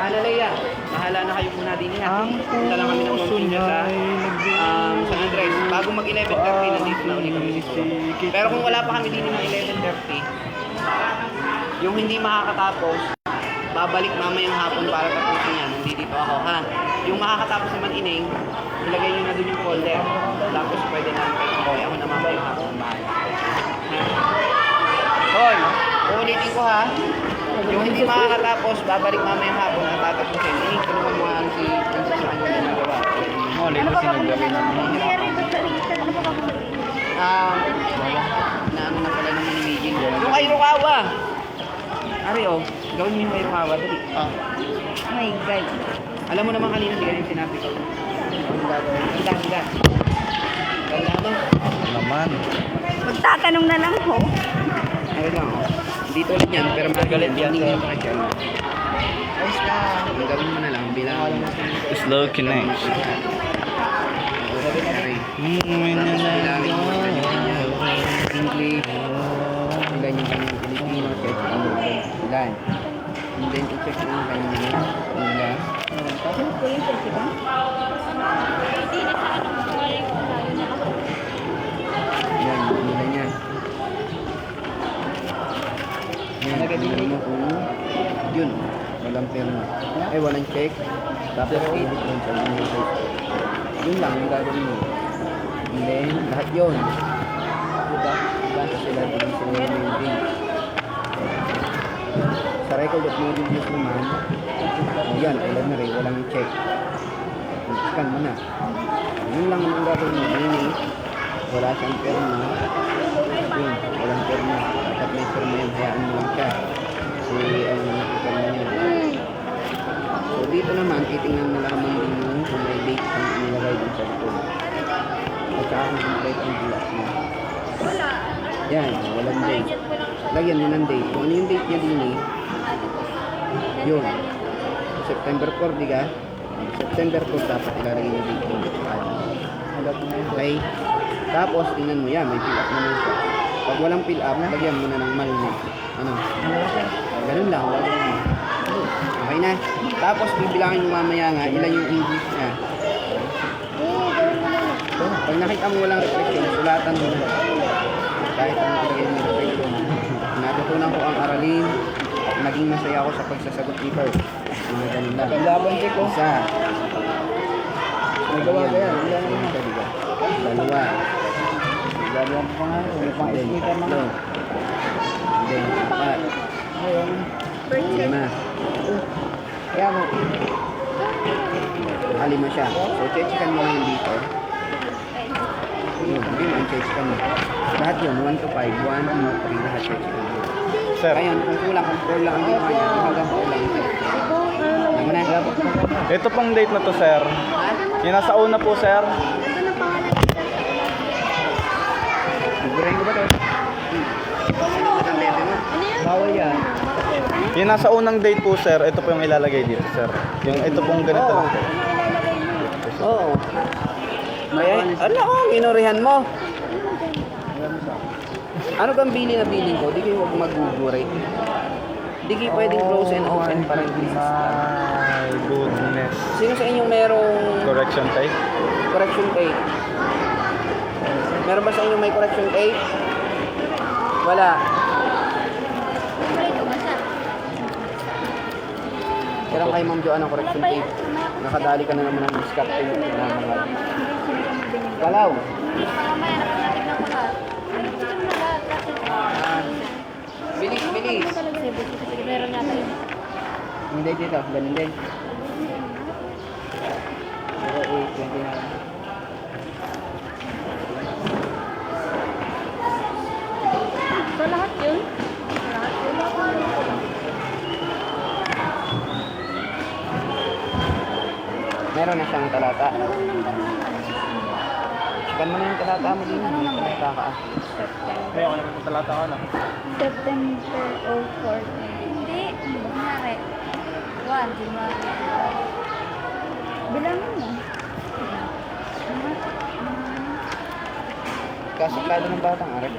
Lea, bahala na kayo muna din ha. Punta lang kami ng Monsignor sa San Andres. Bago mag 11:30, nandito na ulit kami sa school. Pero kung wala pa kami din ng 11:30, yung hindi makakatapos, babalik mamayang hapon para tapusin yan. Nandito ako ha. Yung makakatapos naman ining, ilagay nyo na dun yung folder. Tapos pwede na kayo kukuha. Ako na mamayang hapon. Bahala. Hoy, uulitin ko ha. Yung hindi makakatapos, babalik mamayang hapon at tatapusin. Ining, tulungan mo nga si Princess Ryan yung ginagawa. Ulit ko sinagawin namin. Na ano na pala naman ni Mijin. Yung kay Rukawa. Ari oh, gawin mo yung kay Rukawa. Dali. Oh my God. Alam mo naman kanina, hindi ka yung sinabi ko. Handa. Wala ba? Naman. Magtatanong na lang ho. Ari lang oh. Dito ulit yan, pero magalit yan. Hindi pa ka dyan. Ayos ka. Ang gawin mo na lang, bilang Slow connect. English. Ilan yung kanyang Pilipino, check ang ilan. And then i-check yung kanyang ilan. Yan, ilan yan. Yan, mo kung yun. Walang perma. Ay, walang check. Tapos edit yun sa English. Yun lang yung gagawin mo. And then, lahat yun. Diba? Basta sila din sila yung building. Sa record of module views naman, yan, ulan na rin, walang check. Scan mo na. Yun lang ang gagawin mo. Meaning, wala siyang perma. Yun, walang perma. Dapat may perma yun, hayaan mo lang siya. Kasi, ang perma niya. So, dito naman, titingnan na lamang din yung kung may date ang nilagay din sa ito. At saka kung complete ang bilas mo. Yan, walang date. Lagyan mo ng date. Kung ano yung date niya din yun. September 4, di ka? September 4 dapat ilalagay yung date mo. Okay? Tapos, tingnan mo yan, may fill up naman siya. Pag walang fill up, lagyan mo na ng malunod. Ano? Ganun lang, wala mo. Okay na? Tapos, bibilangin mo mamaya nga, ilan yung English niya. Pag nakita mo walang reflection, sulatan mo na. Kahit ang ilagay mo reflection. Natutunan ko ang aralin at naging masaya ako sa pagsasagot nito. Mga ganun lang. Laban check ko. Isa. May gawa ka yan. Ilan naman. Isa, diba? Dalawa. Gagawin ko nga. May pang Then, speaker na. tatlo. Then, apat. Ayun. Lima. Kaya mo. Lima siya. So, check-checkan mo ngayon dito. Yun, yun, check-checkan mo. Lahat yun, 1 to 5, 1, 2, 3, lahat check-checkan mo. Sir. Ngayon, kung kulang, kung 4 lang ang ginawa niya, hanggang 4 lang. Alam mo na? Ito pong date na to, sir. Yung nasa una po, sir. Sigurahin ko ba ito? Ano ba ang bebe mo? Bawal yan. Yung nasa unang date po, sir, ito po yung ilalagay dito, sir. Yung ito pong ganito. Oo. May, ano ko, minorihan mo. Ano bang bili na bilin ko? Di kayo huwag magugure. Di kayo pwedeng close and open parang business lang. My goodness. Sino sa inyong merong Correction tape? correction tape? Meron ba sa inyong may correction tape? Wala. Kailan kay Ma'am Joanne ang correction tape? Nakadali ka na naman ng discount tape na mga galaw. Bilis, bilis. Meron nga tayo. Hindi dito, ganun din. 0829. So lahat yun? Lahat yun? Meron na siyang talata. Sikan mo na yung talata mo din. May talata ka. Kaya ako naman talata ka na. September 04. Hindi. Kunwari. 1, di ba? Bilangin mo. Kasuplado ng batang aral.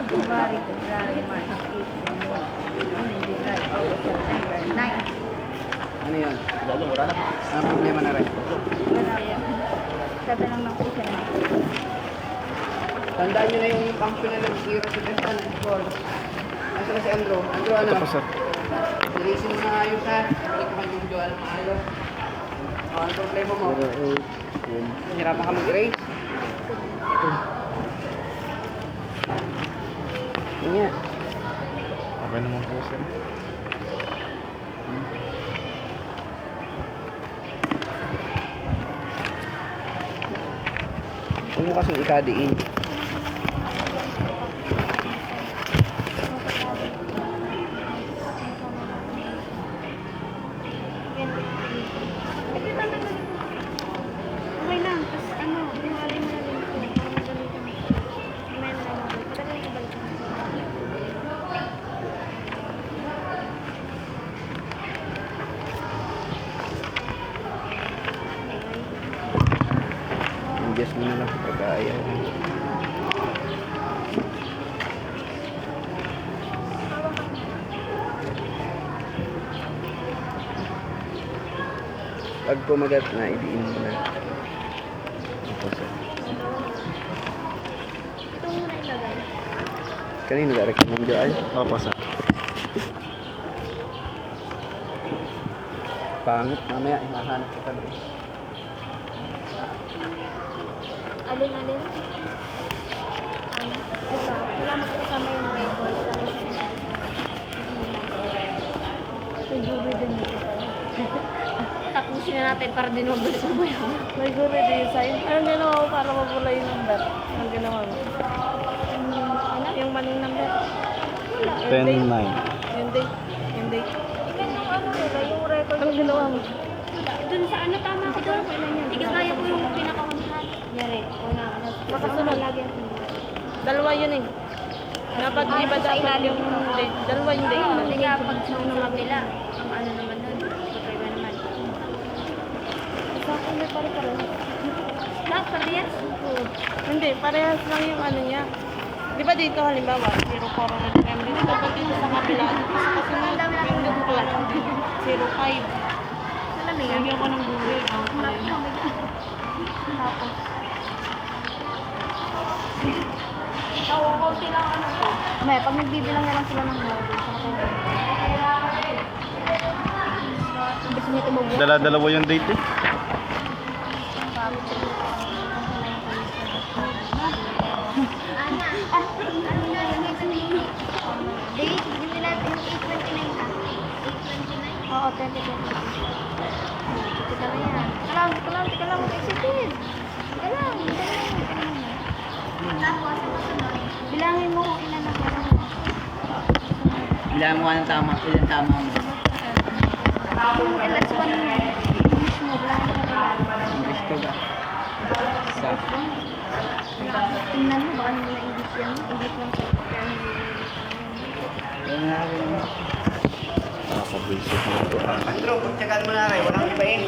January, February, March, April, May, June, July, August, September, 9. Ang problema na rin. Wala yan. Tatanong lang po siya. Tandaan nyo na yung kampo na nag-zero sa Testan. Nasa na si Andrew? Andrew, ano? Ito po sir. Nilisin mo na ayos ha. Hindi ka mag-video alam maayos. Ano problema mo? Hirapan ka mag-erase? Yun nga. Okay naman po sir. Huwag mo kasing ikadiin. Okay lang. Tapos ano, dinali mo na rin ito. Parang ganito. May na lang ako. Patagal ko balik. Adjust mo na lang pag ayaw. Pag kumagat na, idiin mo na. Ito, sir. Ito muna ilagay. Kanino direct mo dyan? Opo sir. Pangit, mamaya ihahanap kita doon. Alin-alin? Ito. Wala mo kasama yung record. May guri din dito. Tapusin na natin para din mabilis mo yan. May guri design. Anong ginawa mo para mabula yung number? Anong ginawa mo? Ano? Yung maling number? Wala. 10-9. Yung date. Yung date. Yung ano nila, yung record. Anong ginawa mo? Doon sa ano, tama ako doon. Hindi kaya ko yung pinakakamahal. Yari, una. Makasunod. Dalawa yun eh. Dapat iba dapat yung date. Dalawa yung date. Hindi nga pag sinunod nila. Ang ano naman nun. Pagkaiba naman. Sa akin may pare-pareho. Lahat parehas? Hindi, parehas lang yung ano niya. Di ba dito halimbawa, 0 4 November. Dito pag dito sa kabila. Dito sa kasunod, yung ko lang. 0 5. Lagyan ko ng gulay. Tapos. Kaunti lang ano ko. May, pag nagbibilang na lang sila ng gulay. Gusto niyo tumubo? Dala-dalawa yung date eh. Date, hindi nila yung 829 ka. 829? Oo, 2020. Teka lang yan. Teka lang, mag-excited. Teka lang. Tapos, bilangin mo kung ilan ang parang. Bilang mo anong tama, ilang tama mo. Last one mismo, bilangin mo ilan. English ka ba? Sa. Tingnan mo, baka hindi na English yan. English lang sa kaya hindi. Yun na rin. Nakaka-basic na ito. Andrew, pagtsagaan mo na rin. Walang iba eh.